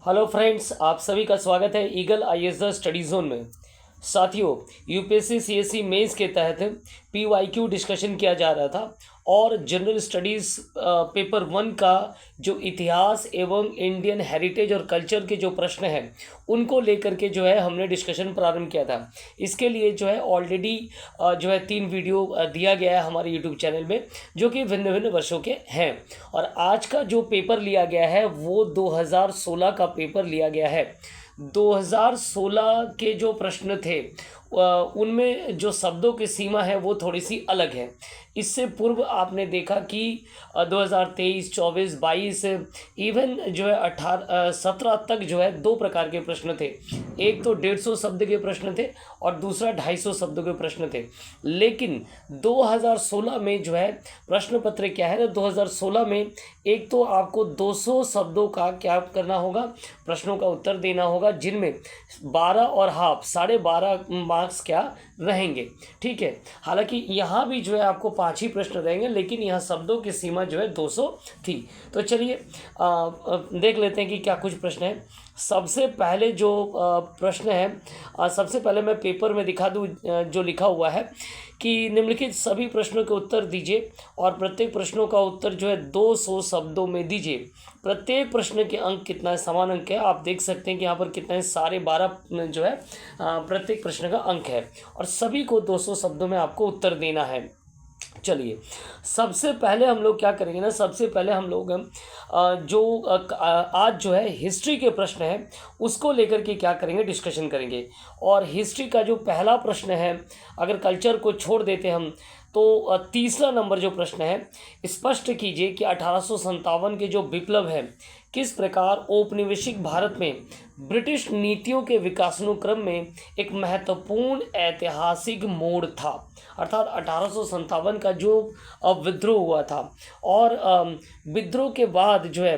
Hello friends, आप सभी का स्वागत है eagle IAS the study zone में। साथियों, यूपीएससी सीएससी मेंस के तहत पीवाईक्यू डिस्कशन किया जा रहा था और जनरल स्टडीज़ पेपर 1 का जो इतिहास एवं इंडियन हेरिटेज और कल्चर के जो प्रश्न हैं उनको लेकर के जो है हमने डिस्कशन प्रारंभ किया था। इसके लिए जो है ऑलरेडी जो है 3 वीडियो दिया गया है हमारे यूट्यूब चैनल में, जो कि भिन्न भिन्न वर्षों के हैं। और आज का जो पेपर लिया गया है वो 2016 का पेपर लिया गया है। 2016 के जो प्रश्न थे उनमें जो शब्दों की सीमा है वो थोड़ी सी अलग है। इससे पूर्व आपने देखा कि 2023, 24, 22 इवन जो है 17 तक जो है 2 प्रकार के प्रश्न थे। एक तो 150 शब्द के प्रश्न थे और दूसरा 250 शब्दों के प्रश्न थे। लेकिन 2016 में जो है प्रश्न पत्र क्या है ना, 2016 में एक तो आपको 200 शब्दों का क्या करना होगा, प्रश्नों का उत्तर देना होगा, जिनमें 12 और हाफ 12.5 मार्क्स क्या रहेंगे। ठीक है, हालांकि यहाँ भी जो है आपको 5 ही प्रश्न रहेंगे, लेकिन यहाँ शब्दों की सीमा जो है 200 थी। तो चलिए देख लेते हैं कि क्या कुछ प्रश्न हैं। सबसे पहले जो प्रश्न है, सबसे पहले मैं पेपर में दिखा दूँ जो लिखा हुआ है कि निम्नलिखित सभी प्रश्नों के उत्तर दीजिए और प्रत्येक प्रश्नों का उत्तर जो है 200 शब्दों में दीजिए। प्रत्येक प्रश्न के अंक कितना है, समान अंक है। आप देख सकते हैं कि यहाँ पर कितना है, 12.5 जो है प्रत्येक प्रश्न का अंक है और सभी को 200 शब्दों में आपको उत्तर देना है। चलिए, सबसे पहले हम लोग क्या करेंगे ना, सबसे पहले हम लोग आज जो है हिस्ट्री के प्रश्न हैं उसको लेकर के क्या करेंगे, डिस्कशन करेंगे। और हिस्ट्री का जो पहला प्रश्न है, अगर कल्चर को छोड़ देते हम तो तीसरा नंबर जो प्रश्न है, स्पष्ट कीजिए कि 1857 के जो विप्लव है किस प्रकार औपनिवेशिक भारत में ब्रिटिश नीतियों के विकासानुक्रम में एक महत्वपूर्ण ऐतिहासिक मोड़ था। अर्थात 1857 का जो विद्रोह हुआ था और विद्रोह के बाद जो है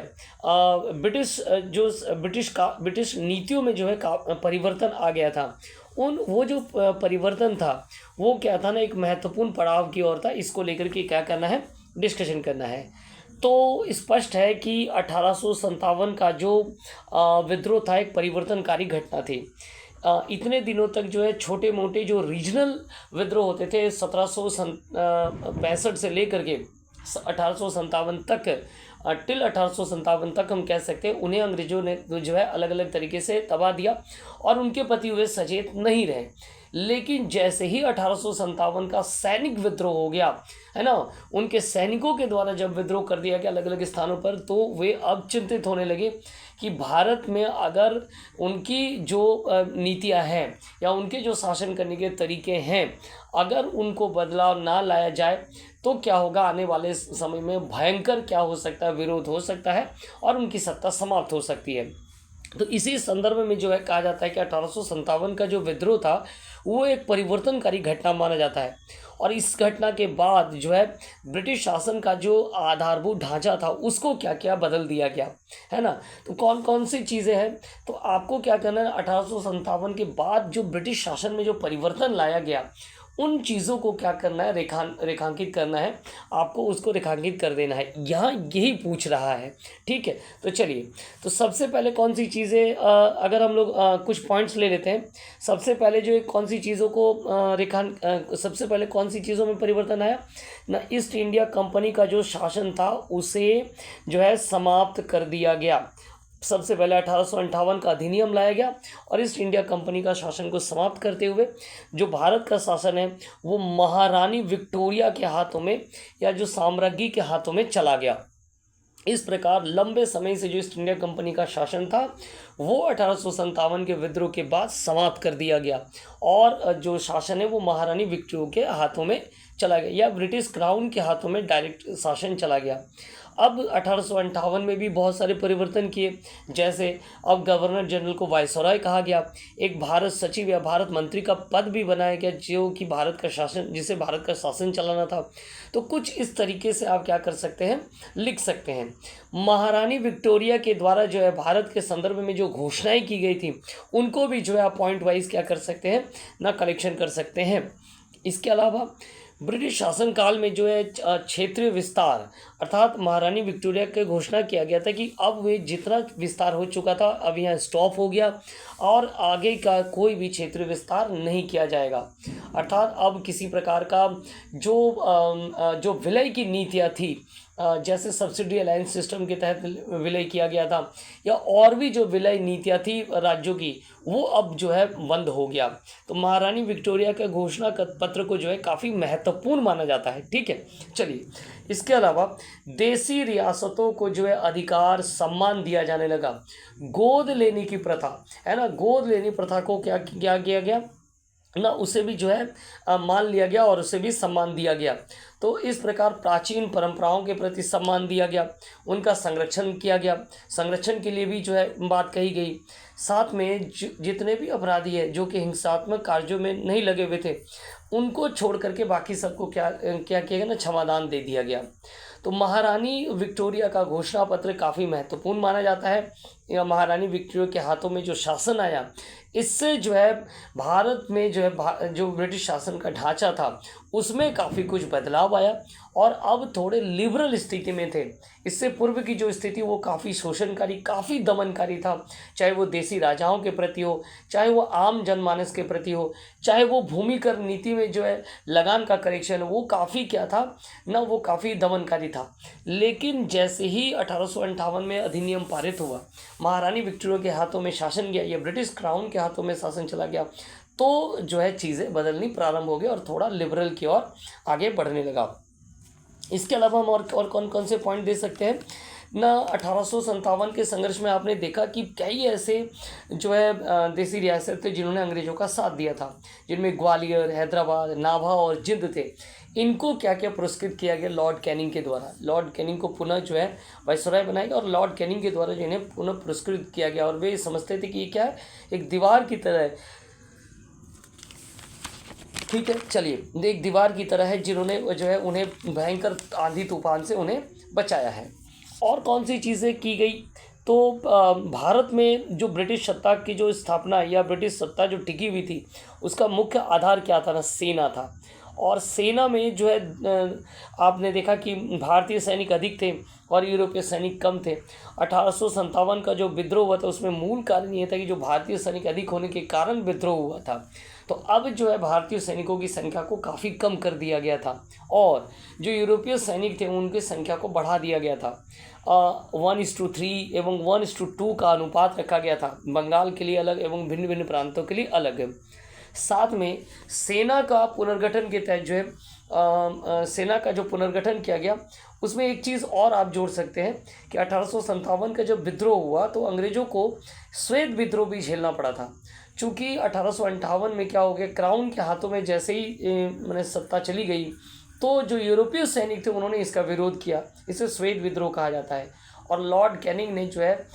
ब्रिटिश नीतियों में जो है परिवर्तन आ गया था। वो जो परिवर्तन था वो क्या था ना, एक महत्वपूर्ण पड़ाव की ओर था। इसको लेकर के क्या करना है, डिस्कशन करना है। तो स्पष्ट है कि 1857 का जो विद्रोह था एक परिवर्तनकारी घटना थी। इतने दिनों तक जो है छोटे मोटे जो रीजनल विद्रोह होते थे 1765 से लेकर के 1857 तक, टिल 1857 तक हम कह सकते हैं, उन्हें अंग्रेज़ों ने जो है अलग अलग तरीके से तबाह दिया और उनके प्रति वे सचेत नहीं रहे। लेकिन जैसे ही 1857 का सैनिक विद्रोह हो गया है ना, उनके सैनिकों के द्वारा जब विद्रोह कर दिया गया अलग अलग स्थानों पर, तो वे अब चिंतित होने लगे कि भारत में अगर उनकी जो नीतियां हैं या उनके जो शासन करने के तरीके हैं, अगर उनको बदलाव ना लाया जाए तो क्या होगा, आने वाले समय में भयंकर क्या हो सकता है, विरोध हो सकता है और उनकी सत्ता समाप्त हो सकती है। तो इसी संदर्भ में जो है कहा जाता है कि 1857 का जो विद्रोह था वो एक परिवर्तनकारी घटना माना जाता है। और इस घटना के बाद जो है ब्रिटिश शासन का जो आधारभूत ढांचा था उसको क्या क्या बदल दिया गया है ना। तो कौन कौन सी चीज़ें हैं, तो आपको क्या करना है, 1857 के बाद जो ब्रिटिश शासन में जो परिवर्तन लाया गया उन चीज़ों को क्या करना है, रेखांकित करना है, आपको उसको रेखांकित कर देना है। यहाँ यही पूछ रहा है। ठीक है, तो चलिए, तो सबसे पहले कौन सी चीज़ें, अगर हम लोग कुछ पॉइंट्स ले लेते हैं। सबसे पहले जो है कौन सी चीज़ों को सबसे पहले कौन सी चीज़ों में परिवर्तन आया ना, ईस्ट इंडिया कंपनी का जो शासन था उसे जो है समाप्त कर दिया गया। सबसे पहले 1858 का अधिनियम लाया गया और ईस्ट इंडिया कंपनी का शासन को समाप्त करते हुए जो भारत का शासन है वो महारानी विक्टोरिया के हाथों में या जो साम्राज्ञी के हाथों में चला गया। इस प्रकार लंबे समय से जो ईस्ट इंडिया कंपनी का शासन था वो 1857 के विद्रोह के बाद समाप्त कर दिया गया और जो शासन है वो महारानी विक्टोरिया के हाथों में चला गया या ब्रिटिश क्राउन के हाथों में डायरेक्ट शासन चला गया। अब 1858 में भी बहुत सारे परिवर्तन किए, जैसे अब गवर्नर जनरल को वायसराय कहा गया, एक भारत सचिव या भारत मंत्री का पद भी बनाया गया जो कि जिसे भारत का शासन चलाना था। तो कुछ इस तरीके से आप क्या कर सकते हैं, लिख सकते हैं। महारानी विक्टोरिया के द्वारा जो है भारत के संदर्भ में जो घोषणाएं की गई थी उनको भी जो है आप पॉइंट वाइज क्या कर सकते हैं ना, कलेक्शन कर सकते हैं। इसके अलावा ब्रिटिश शासनकाल में जो है क्षेत्रीय विस्तार अर्थात महारानी विक्टोरिया के घोषणा किया गया था कि अब वे जितना विस्तार हो चुका था अब यहाँ स्टॉप हो गया और आगे का कोई भी क्षेत्रीय विस्तार नहीं किया जाएगा। अर्थात अब किसी प्रकार का जो विलय की नीतियाँ थी, जैसे सब्सिडी अलायंस सिस्टम के तहत विलय किया गया था या और भी जो विलय नीतियाँ थी राज्यों की, वो अब जो है बंद हो गया। तो महारानी विक्टोरिया के घोषणा पत्र को जो है काफ़ी महत्वपूर्ण माना जाता है। ठीक है, चलिए इसके अलावा देसी रियासतों को जो है अधिकार सम्मान दिया जाने लगा। गोद लेने की प्रथा है ना, गोद लेनी प्रथा को क्या किया गया ना, उसे भी जो है मान लिया गया और उसे भी सम्मान दिया गया। तो इस प्रकार प्राचीन परंपराओं के प्रति सम्मान दिया गया, उनका संरक्षण किया गया, संरक्षण के लिए भी जो है बात कही गई। साथ में जितने भी अपराधी हैं जो कि हिंसात्मक कार्यों में नहीं लगे हुए थे, उनको छोड़ करके बाकी सबको क्या क्या किया गया ना, क्षमादान दे दिया गया। तो महारानी विक्टोरिया का घोषणा पत्र काफ़ी महत्वपूर्ण माना जाता है। या महारानी विक्टोरिया के हाथों में जो शासन आया, इससे जो है भारत में जो है जो ब्रिटिश शासन का ढांचा था उसमें काफ़ी कुछ बदलाव आया और अब थोड़े लिबरल स्थिति में थे। इससे पूर्व की जो स्थिति वो काफ़ी शोषणकारी, काफ़ी दमनकारी था, चाहे वो देसी राजाओं के प्रति हो, चाहे वो आम जनमानस के प्रति हो, चाहे वो भूमिकर नीति में जो है लगान का करेक्शन, वो काफ़ी क्या था ना, वो काफ़ी दमनकारी था। लेकिन जैसे ही 1858 में अधिनियम पारित हुआ, महारानी विक्टोरिया के हाथों में शासन गया, या ब्रिटिश क्राउन के हाथों में शासन चला गया, तो जो है चीज़ें बदलनी प्रारंभ हो गई और थोड़ा लिबरल की ओर आगे बढ़ने लगा। इसके अलावा हम और कौन कौन से पॉइंट दे सकते हैं ना, 1857 के संघर्ष में आपने देखा कि कई ऐसे जो है देसी रियासत थे जिन्होंने अंग्रेज़ों का साथ दिया था, जिनमें ग्वालियर, हैदराबाद, नाभा और जिंद थे। इनको क्या क्या पुरस्कृत किया गया लॉर्ड कैनिंग के द्वारा। लॉर्ड कैनिंग को पुनः जो है वाइसरॉय बनाया गया और लॉर्ड कैनिंग के द्वारा जो इन्हें पुनः पुरस्कृत किया गया। और वे समझते थे कि ये क्या है, एक दीवार की तरह है। ठीक है, चलिए, एक दीवार की तरह है जिन्होंने जो है उन्हें भयंकर आंधी तूफान से उन्हें बचाया है। और कौन सी चीज़ें की गई, तो भारत में जो ब्रिटिश सत्ता की जो स्थापना या ब्रिटिश सत्ता जो टिकी हुई थी, उसका मुख्य आधार क्या था ना, सेना था। और सेना में जो है आपने देखा कि भारतीय सैनिक अधिक थे और यूरोपीय सैनिक कम थे। 1857 का जो विद्रोह हुआ था उसमें मूल कारण ये था कि जो भारतीय सैनिक अधिक होने के कारण विद्रोह हुआ था। तो अब जो है भारतीय सैनिकों की संख्या को काफ़ी कम कर दिया गया था और जो यूरोपीय सैनिक थे उनकी संख्या को बढ़ा दिया गया था। 1:3 एवं 1:2 का अनुपात रखा गया था, बंगाल के लिए अलग एवं भिन्न भिन्न प्रांतों के लिए अलग। साथ में सेना का पुनर्गठन के तहत जो है सेना का जो पुनर्गठन किया गया, उसमें एक चीज़ और आप जोड़ सकते हैं कि 1857 का जब विद्रोह हुआ तो अंग्रेज़ों को श्वेत विद्रोह भी झेलना पड़ा था। चूँकि 1858 में क्या हो गया, क्राउन के हाथों में जैसे ही मैंने सत्ता चली गई, तो जो यूरोपीय सैनिक थे उन्होंने इसका विरोध किया। इसे श्वेत विद्रोह कहा जाता है। और लॉर्ड कैनिंग ने जो है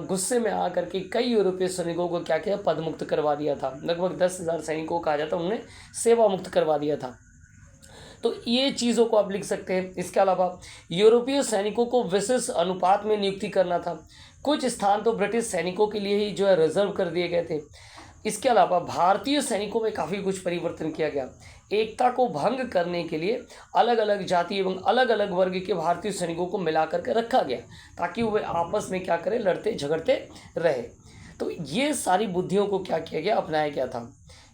गुस्से में आकर के कई यूरोपीय सैनिकों को क्या किया, पदमुक्त करवा दिया था। लगभग 10,000 सैनिकों को कहा जाता है उन्होंने सेवा मुक्त करवा दिया था। तो ये चीज़ों को आप लिख सकते हैं। इसके अलावा यूरोपीय सैनिकों को विशेष अनुपात में नियुक्ति करना था। कुछ स्थान तो ब्रिटिश सैनिकों के लिए ही जो है रिजर्व कर दिए गए थे। इसके अलावा भारतीय सैनिकों में काफ़ी कुछ परिवर्तन किया गया। एकता को भंग करने के लिए अलग अलग जाति एवं अलग अलग वर्ग के भारतीय सैनिकों को मिला करके रखा गया ताकि वे आपस में क्या करें, लड़ते झगड़ते रहे। तो ये सारी बुद्धियों को क्या किया गया, अपनाया गया था।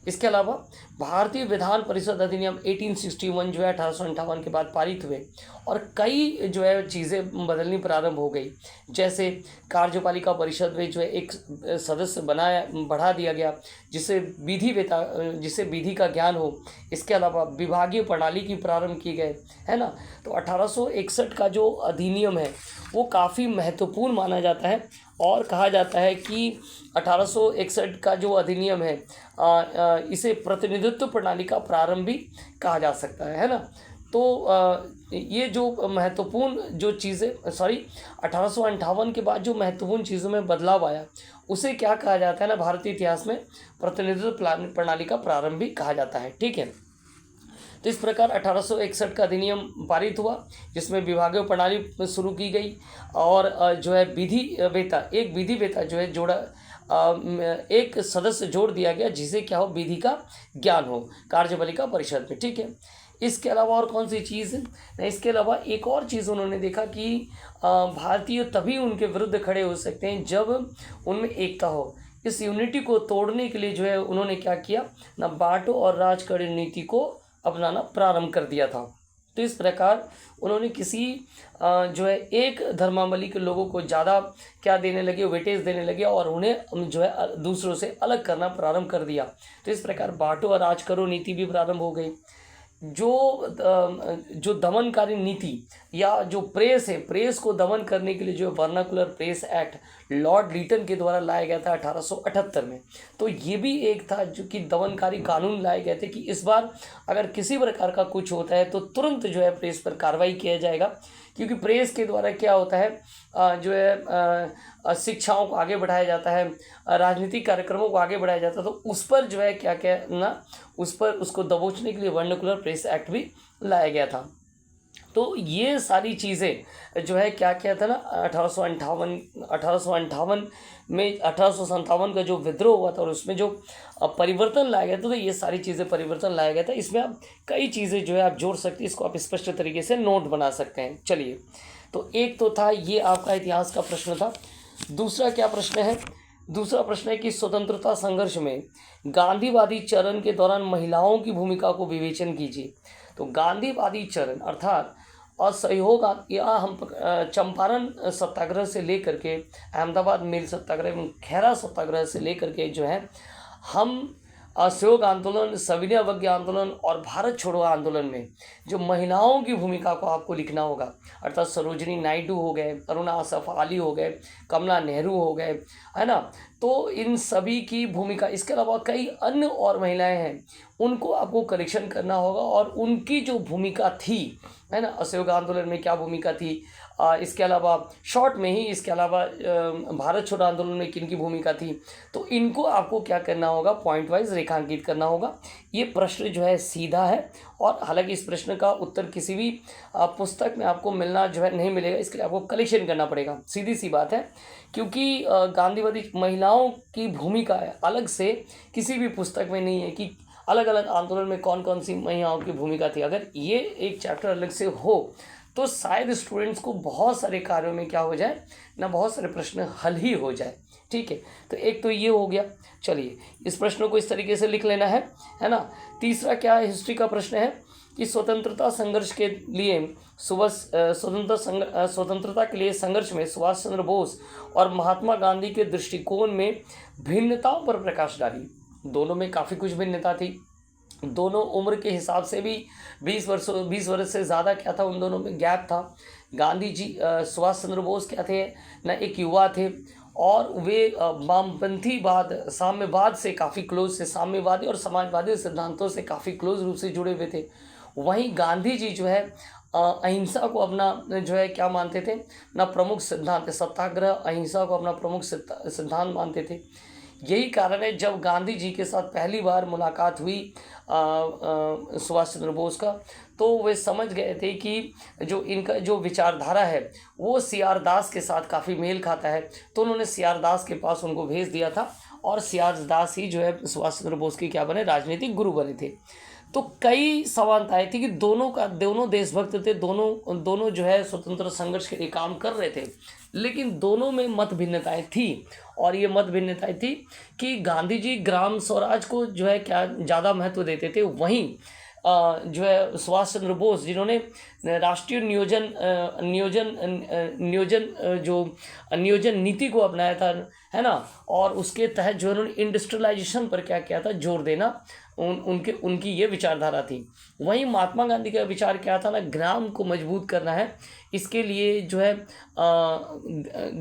इसके अलावा भारतीय विधान परिषद अधिनियम 1861 जो है 1858 के बाद पारित हुए और कई जो है चीज़ें बदलनी प्रारंभ हो गई। जैसे कार्यपालिका परिषद में जो है एक सदस्य बढ़ा दिया गया जिसे विधि का ज्ञान हो। इसके अलावा विभागीय प्रणाली की प्रारंभ की गए, है ना। तो 1861 का जो अधिनियम है वो काफ़ी महत्वपूर्ण माना जाता है और कहा जाता है कि 1861 का जो अधिनियम है इसे प्रतिनिधित्व प्रणाली का प्रारंभ भी कहा जा सकता है ना। तो ये जो महत्वपूर्ण जो चीज़ें 1858 के बाद जो महत्वपूर्ण चीज़ों में बदलाव आया उसे क्या कहा जाता है ना, भारतीय इतिहास में प्रतिनिधित्व प्रणाली का प्रारंभ भी कहा जाता है। ठीक है, तो इस प्रकार 1861 का अधिनियम पारित हुआ जिसमें विभागीय प्रणाली शुरू की गई और जो है एक विधि वेता जो है जोड़ा, एक सदस्य जोड़ दिया गया जिसे क्या हो, विधि का ज्ञान हो कार्यपालिका परिषद में। ठीक है, इसके अलावा और कौन सी चीज़ है, इसके अलावा एक और चीज़ उन्होंने देखा कि भारतीय तभी उनके विरुद्ध खड़े हो सकते हैं जब उनमें एकता हो। इस यूनिटी को तोड़ने के लिए जो है उन्होंने क्या किया ना, बांटो और राज करो नीति को अपनाना प्रारंभ कर दिया था। तो इस प्रकार उन्होंने किसी जो है एक धर्मावलंबी के लोगों को ज़्यादा क्या देने लगे, वेटेज देने लगे और उन्हें जो है दूसरों से अलग करना प्रारंभ कर दिया। तो इस प्रकार बांटो और राज करो नीति भी प्रारंभ हो गई। जो दमनकारी नीति या जो प्रेस है, प्रेस को दमन करने के लिए जो vernacular press act Lord Lytton के द्वारा लाया गया था 1878 में। तो ये भी एक था जो कि दमनकारी कानून लाए गए थे कि इस बार अगर किसी प्रकार का कुछ होता है तो तुरंत जो है प्रेस पर कार्रवाई किया जाएगा, क्योंकि प्रेस के द्वारा क्या होता है जो है शिक्षाओं को आगे बढ़ाया जाता है, राजनीतिक कार्यक्रमों को आगे बढ़ाया जाता है। तो उस पर जो है क्या क्या ना, उस पर उसको दबोचने के लिए वर्नाकुलर प्रेस एक्ट भी लाया गया था। तो ये सारी चीज़ें जो है क्या क्या था ना, 1858 में 1857 का जो विद्रोह हुआ था और उसमें जो परिवर्तन लाया गया था, तो ये सारी चीज़ें परिवर्तन लाया गया था। इसमें आप कई चीज़ें जो है आप जोड़ सकते हैं, इसको आप स्पष्ट तरीके से नोट बना सकते हैं। चलिए, तो एक तो था ये आपका इतिहास का प्रश्न था। दूसरा क्या प्रश्न है, दूसरा प्रश्न है कि स्वतंत्रता संघर्ष में गांधीवादी चरण के दौरान महिलाओं की भूमिका को विवेचन कीजिए। तो गांधीवादी चरण अर्थात असहयोग या हम चंपारण सत्याग्रह से लेकर के अहमदाबाद मिल सत्याग्रह एवं खैरा सत्याग्रह से लेकर के जो है हम असहयोग आंदोलन, सविनय अवज्ञा आंदोलन और भारत छोड़ो आंदोलन में जो महिलाओं की भूमिका को आपको लिखना होगा, अर्थात सरोजिनी नायडू हो गए, अरुणा असफ अली हो गए, कमला नेहरू हो गए, है ना। तो इन सभी की भूमिका, इसके अलावा कई अन्य और महिलाएं हैं, उनको आपको करेक्शन करना होगा और उनकी जो भूमिका थी, है ना, असहयोग आंदोलन में क्या भूमिका थी, इसके अलावा शॉर्ट में ही, इसके अलावा भारत छोड़ो आंदोलन में किन की भूमिका थी, तो इनको आपको क्या करना होगा, पॉइंट वाइज रेखांकित करना होगा। ये प्रश्न जो है सीधा है और हालांकि इस प्रश्न का उत्तर किसी भी पुस्तक में आपको मिलना जो है नहीं मिलेगा, इसके लिए आपको कलेक्शन करना पड़ेगा, सीधी सी बात है। क्योंकि गांधीवादी महिलाओं की भूमिका है अलग से किसी भी पुस्तक में नहीं है कि अलग अलग आंदोलन में कौन कौन सी महिलाओं की भूमिका थी। अगर ये एक चैप्टर अलग से हो तो शायद स्टूडेंट्स को बहुत सारे कार्यों में क्या हो जाए ना, बहुत सारे प्रश्न हल ही हो जाए। ठीक है, तो एक तो ये हो गया। चलिए, इस प्रश्न को इस तरीके से लिख लेना है ना। तीसरा क्या है, हिस्ट्री का प्रश्न है कि स्वतंत्रता संघर्ष के लिए स्वतंत्रता के लिए संघर्ष में सुभाष चंद्र बोस और महात्मा गांधी के दृष्टिकोण में भिन्नताओं पर प्रकाश डाली। दोनों में काफ़ी कुछ भिन्नता थी, दोनों उम्र के हिसाब से भी 20 वर्ष से ज़्यादा क्या था, उन दोनों में गैप था। गांधी जी सुभाष चंद्र बोस क्या थे ना, एक युवा थे और वे वामपंथीवाद, साम्यवाद से काफ़ी क्लोज थे, साम्यवादी और समाजवादी सिद्धांतों से काफ़ी क्लोज रूप से जुड़े हुए थे। वहीं गांधी जी जो है अहिंसा को अपना जो है क्या मानते थे ना, प्रमुख सिद्धांत, सत्याग्रह अहिंसा को अपना प्रमुख सिद्धांत मानते थे। यही कारण है जब गांधी जी के साथ पहली बार मुलाकात हुई सुभाष चंद्र बोस का, तो वे समझ गए थे कि जो इनका जो विचारधारा है वो सी आर दास के साथ काफ़ी मेल खाता है। तो उन्होंने सी आर दास के पास उनको भेज दिया था और सी आर दास ही जो है सुभाष चंद्र बोस के क्या बने, राजनीतिक गुरु बने थे। तो कई समानताएं थी कि दोनों देशभक्त थे, दोनों जो है स्वतंत्र संघर्ष के लिए काम कर रहे थे, लेकिन दोनों में मत भिन्नताएं थी। और ये मत भिन्नताएं थी कि गांधी जी ग्राम स्वराज को जो है क्या ज़्यादा महत्व देते थे, वहीं जो है सुभाष चंद्र बोस जिन्होंने राष्ट्रीय नियोजन नीति को अपनाया था, है ना, और उसके तहत जो उन्होंने इंडस्ट्रियलाइजेशन पर क्या किया था, जोर देना, उनकी ये विचारधारा थी। वहीं महात्मा गांधी का विचार क्या था ना, ग्राम को मजबूत करना है, इसके लिए जो है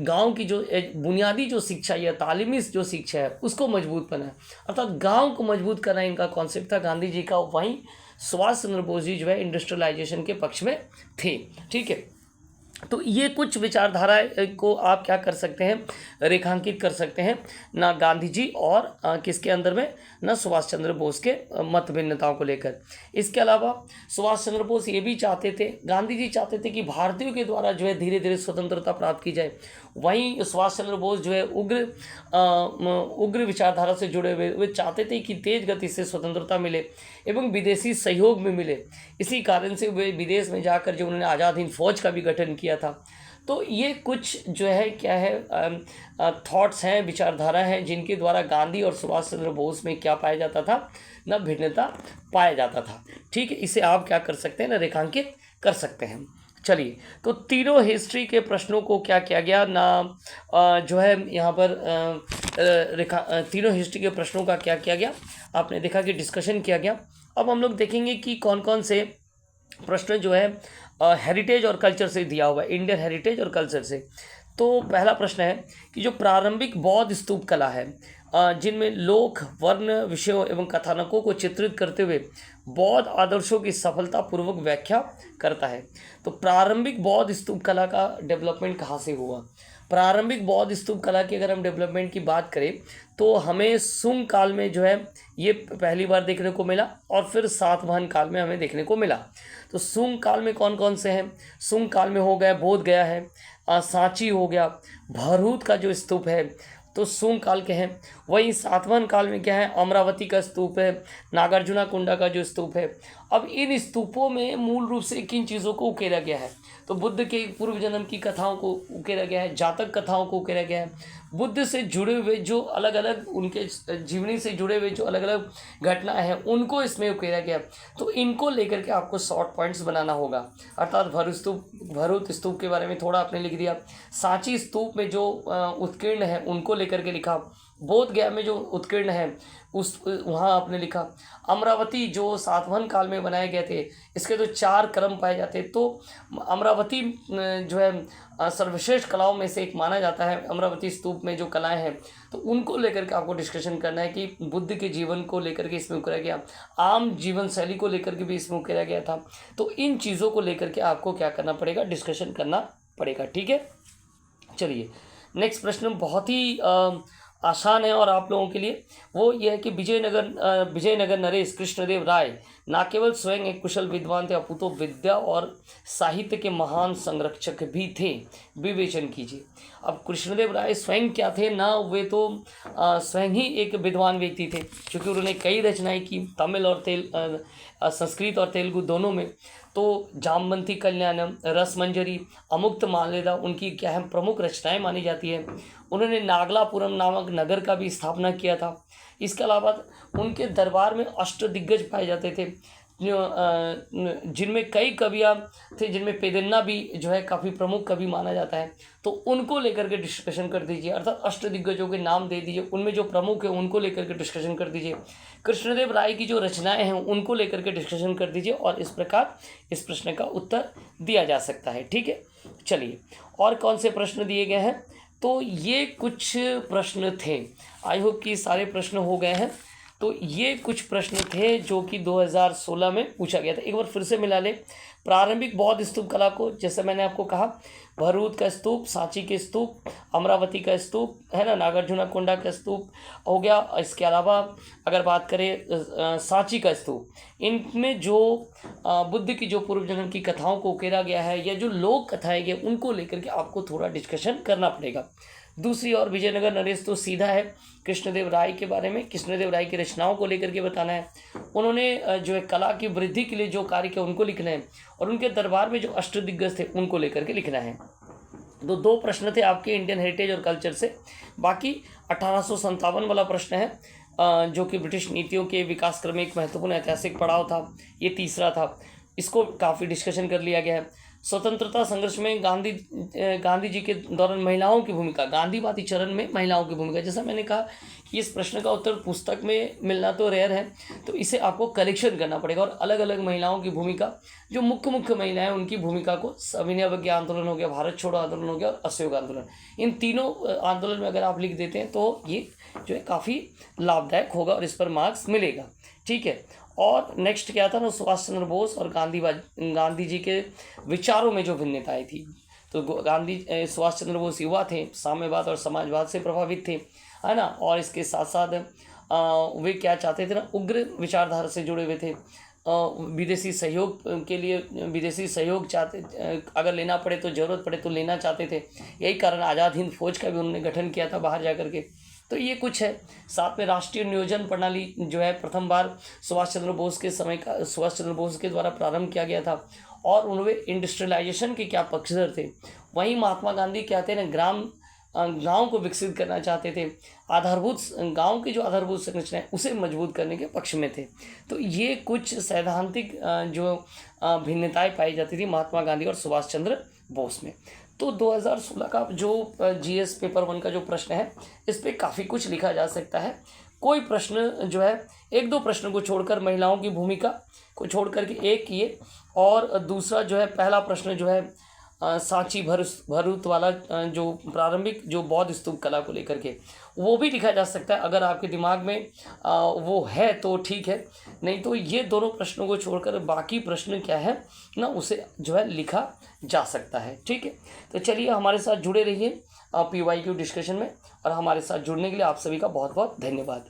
गांव की जो बुनियादी जो शिक्षा या तालीमी जो शिक्षा है उसको मजबूत करना है, अर्थात गांव को मजबूत करना इनका कॉन्सेप्ट था गांधी जी का। वहीं सुभाष चंद्र बोस जी जो है इंडस्ट्रियलाइजेशन के पक्ष में थे। ठीक है, तो ये कुछ विचारधारा को आप क्या कर सकते हैं, रेखांकित कर सकते हैं ना गांधी जी और किसके अंदर में, ना सुभाष चंद्र बोस के मत भिन्नताओं को लेकर। इसके अलावा सुभाष चंद्र बोस ये भी चाहते थे, गांधी जी चाहते थे कि भारतीयों के द्वारा जो है धीरे धीरे स्वतंत्रता प्राप्त की जाए। वहीं सुभाष चंद्र बोस जो है उग्र विचारधारा से जुड़े हुए, वे चाहते थे कि तेज गति से स्वतंत्रता मिले एवं विदेशी सहयोग में मिले। इसी कारण से वे विदेश में जाकर जो उन्होंने आज़ाद हिंद फौज का भी गठन किया था। तो ये कुछ जो है क्या है थॉट्स हैं, विचारधारा हैं, जिनके द्वारा गांधी और सुभाष चंद्र बोस में क्या पाया जाता था, ना भिन्नता पाया जाता था। ठीक है, इसे आप क्या कर सकते हैं, ना रेखांकित कर सकते हैं। चलिए, तो तीनों हिस्ट्री के प्रश्नों को क्या किया गया ना जो है यहाँ पर तीनों हिस्ट्री के प्रश्नों का क्या किया गया, आपने देखा कि डिस्कशन किया गया। अब हम लोग देखेंगे कि कौन कौन से प्रश्न जो है हेरिटेज और कल्चर से दिया हुआ है, इंडियन हेरिटेज और कल्चर से। तो पहला प्रश्न है कि जो प्रारंभिक बौद्ध स्तूप कला है जिनमें लोक, वर्ण, विषयों एवं कथानकों को चित्रित करते हुए बौद्ध आदर्शों की सफलतापूर्वक व्याख्या करता है। तो प्रारंभिक बौद्ध स्तूप कला का डेवलपमेंट कहाँ से हुआ? प्रारंभिक बौद्ध स्तूप कला की अगर हम डेवलपमेंट की बात करें तो हमें सुंग काल में जो है ये पहली बार देखने को मिला और फिर सातवाहन काल में हमें देखने को मिला। तो सुंग काल में कौन कौन से हैं? सुंग काल में हो गया बोध गया है, सांची हो गया, भरहूत का जो स्तूप है तो सुंग काल के हैं। वहीं सातवाहन काल में क्या है, अमरावती का स्तूप है, नागार्जुना कुंडा का जो स्तूप है। अब इन स्तूपों में मूल रूप से किन चीज़ों को उकेरा गया है? तो बुद्ध के पूर्व जन्म की कथाओं को उकेरा गया है, जातक कथाओं को उकेरा गया है, बुद्ध से जुड़े हुए जो अलग अलग उनके जीवनी से जुड़े हुए जो अलग अलग घटनाएं हैं उनको इसमें उकेरा गया। तो इनको लेकर के आपको शॉर्ट पॉइंट्स बनाना होगा। अर्थात भरूत स्तूप के बारे में थोड़ा आपने लिख दिया, सांची स्तूप में जो उत्कीर्ण है उनको लेकर के लिखा, बोध गया में जो उत्कीर्ण है उस वहाँ आपने लिखा, अमरावती जो सातवाहन काल में बनाए गए थे इसके तो 4 क्रम पाए जाते हैं। तो अमरावती जो है सर्वश्रेष्ठ कलाओं में से एक माना जाता है। अमरावती स्तूप में जो कलाएं हैं तो उनको लेकर के आपको डिस्कशन करना है कि बुद्ध के जीवन को लेकर के इसमें उकेरा गया, आम जीवन शैली को लेकर के भी इसमें उकेरा गया था। तो इन चीज़ों को लेकर के आपको क्या करना पड़ेगा, डिस्कशन करना पड़ेगा। ठीक है, चलिए नेक्स्ट प्रश्न बहुत ही आसान है और आप लोगों के लिए, वो ये है कि विजयनगर नरेश कृष्णदेव राय न केवल स्वयं एक कुशल विद्वान थे अपितु विद्या और साहित्य के महान संरक्षक भी थे। विवेचन कीजिए। अब कृष्णदेव राय स्वयं क्या थे ना, वे तो स्वयं ही एक विद्वान व्यक्ति थे क्योंकि उन्होंने कई रचनाएं की तमिल और संस्कृत और तेलुगु दोनों में। तो जामवंती कल्याणम, रसमंजरी, अमुक्त माल्यदा उनकी क्या है प्रमुख रचनाएं मानी जाती है। उन्होंने नागलापुरम नामक नगर का भी स्थापना किया था। इसके अलावा उनके दरबार में अष्टदिग्गज पाए जाते थे जिनमें कई कवियाँ थे, जिनमें पेदन्ना भी जो है काफ़ी प्रमुख कवि माना जाता है। तो उनको लेकर के डिस्कशन कर दीजिए, अर्थात अष्टदिग्गजों के नाम दे दीजिए, उनमें जो प्रमुख है उनको लेकर के डिस्कशन कर दीजिए। कृष्णदेव राय की जो रचनाएं हैं उनको लेकर के डिस्कशन कर दीजिए और इस प्रकार इस प्रश्न का उत्तर दिया जा सकता है। ठीक है, चलिए और कौन से प्रश्न दिए गए हैं? तो ये कुछ प्रश्न थे, आई होप कि सारे प्रश्न हो गए हैं। तो ये कुछ प्रश्न थे जो कि 2016 में पूछा गया था। एक बार फिर से मिला लें। प्रारंभिक बौद्ध स्तूप कला को, जैसे मैंने आपको कहा, भरूच का स्तूप, सांची के स्तूप, अमरावती का स्तूप है ना, नागार्जुना कोंडा का स्तूप हो गया। इसके अलावा अगर बात करें सांची का स्तूप, इनमें जो बुद्ध की जो पूर्व जन्म की कथाओं को उकेरा गया है या जो लोक कथाएं गए उनको लेकर के आपको थोड़ा डिस्कशन करना पड़ेगा। दूसरी ओर विजयनगर नरेश तो सीधा है, कृष्णदेव राय के बारे में, कृष्णदेव राय की रचनाओं को लेकर के बताना है। उन्होंने जो है कला की वृद्धि के लिए जो कार्य किया उनको लिखना है और उनके दरबार में जो अष्टदिग्गज थे उनको लेकर के लिखना है। तो 2 प्रश्न थे आपके इंडियन हेरिटेज और कल्चर से। बाकी 1857 वाला प्रश्न है जो कि ब्रिटिश नीतियों के विकास क्रम में एक महत्वपूर्ण ऐतिहासिक पड़ाव था, ये तीसरा था, इसको काफ़ी डिस्कशन कर लिया गया है। स्वतंत्रता संघर्ष में गांधी जी के दौरान महिलाओं की भूमिका, गांधीवादी चरण में महिलाओं की भूमिका, जैसा मैंने कहा कि इस प्रश्न का उत्तर पुस्तक में मिलना तो रेयर है, तो इसे आपको कलेक्शन करना पड़ेगा और अलग अलग महिलाओं की भूमिका, जो मुख्य महिलाएं हैं उनकी भूमिका को, सविनय अवज्ञा आंदोलन हो गया, भारत छोड़ो आंदोलन हो गया और असहयोग आंदोलन, इन तीनों आंदोलन में अगर आप लिख देते हैं तो ये जो है काफ़ी लाभदायक होगा और इस पर मार्क्स मिलेगा। ठीक है, और नेक्स्ट क्या था ना, सुभाष चंद्र बोस और गांधी जी के विचारों में जो भिन्नताएं थी, तो सुभाष चंद्र बोस युवा थे, साम्यवाद और समाजवाद से प्रभावित थे, है ना। और इसके साथ साथ वे क्या चाहते थे ना, उग्र विचारधारा से जुड़े हुए थे। विदेशी सहयोग के लिए विदेशी सहयोग चाहते, अगर लेना पड़े तो ज़रूरत पड़े तो लेना चाहते थे। यही कारण आज़ाद हिंद फौज का भी उन्होंने गठन किया था बाहर जा कर के। तो ये कुछ है। साथ में राष्ट्रीय नियोजन प्रणाली जो है प्रथम बार सुभाष चंद्र बोस के द्वारा प्रारंभ किया गया था। और उन्होंने इंडस्ट्रियलाइजेशन के क्या पक्षधर थे। वहीं महात्मा गांधी क्या थे ना, गांव को विकसित करना चाहते थे। गांव की जो आधारभूत संरचना है उसे मजबूत करने के पक्ष में थे। तो ये कुछ सैद्धांतिक जो भिन्नताएं पाई जाती थी महात्मा गांधी और सुभाष चंद्र बोस में। तो 2016 का जो जीएस पेपर 1 का जो प्रश्न है, इस पर काफ़ी कुछ लिखा जा सकता है। कोई प्रश्न जो है, एक दो प्रश्न को छोड़कर महिलाओं की भूमिका को छोड़ करके एक ये, और दूसरा जो है पहला प्रश्न जो है सांची भरूच वाला जो प्रारंभिक जो बौद्ध स्तूप कला को लेकर के, वो भी लिखा जा सकता है। अगर आपके दिमाग में वो है तो ठीक है, नहीं तो ये दोनों प्रश्नों को छोड़कर बाकी प्रश्न क्या है ना, उसे जो है लिखा जा सकता है। ठीक है, तो चलिए हमारे साथ जुड़े रहिए PYQ डिस्कशन में, और हमारे साथ जुड़ने के लिए आप सभी का बहुत बहुत धन्यवाद।